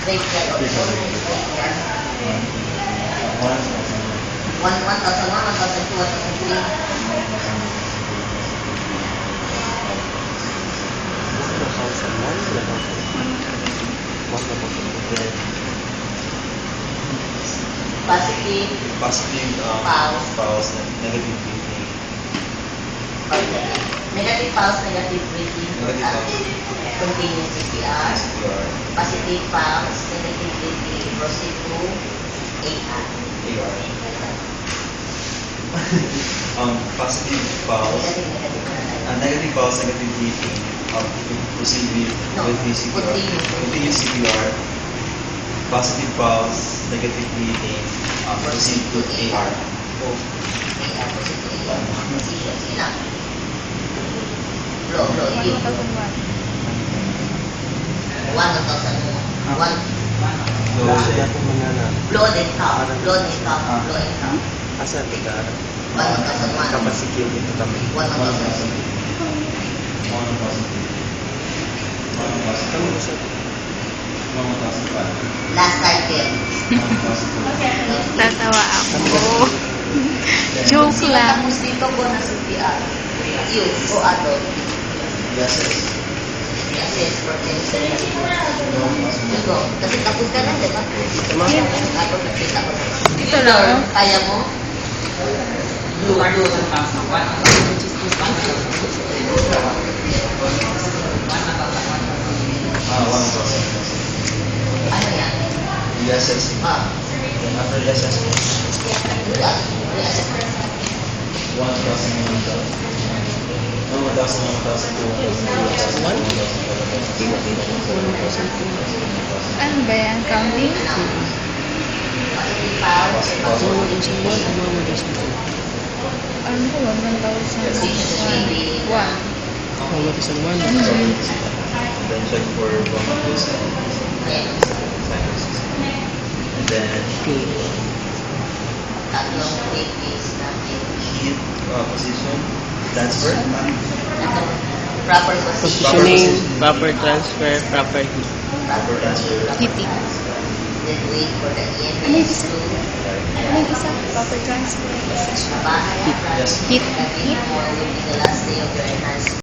Rate ka doon. One. 1,001, 1,002, 1,003. Positive, Pulse, negative breathing. negative pulse, negative breathing. Continue CPR. CPR. Positive pulse, negative breathing. Proceed to AR. AR. Positive pulse, negative pulse, negative breathing. Proceed with the CPR. Continue CPR. Positive pulse, negative breathing. Proceed to AR. AR, proceed to AR. Position, ilang. Blow, give. 1,001. 1. Blow then top. Blow then top. Blow and top. Asa kita? 1,001. Kapasikin itu kami. 1,000. Last time, Ken. Tatawa ako. Joke lang. Tapos dito ko na CPR. You, go adult. Yes. Assess for cancer. You go. Kasi tapos ka na, di ba? Ako nakita ko na. Dito lang. Kaya mo? Ano yan? Yes. Then after the assessment, 1,000. No, 1,000, 1,002, 1,003, 1,004. Ano ba yan? Counting? Ano ko? 1,001. 1,001. Then check for vomitus and sinuses. And then Tatlong is natin. heat position transfer. Proper position. Positioning, proper transfer, proper heat. Proper transfer. Heating. Then wait for the Ano yung EMS isa? to Ano yung isa? Proper transfer. bahay. Yes. Heat. Tomorrow will be the last day of your enhanced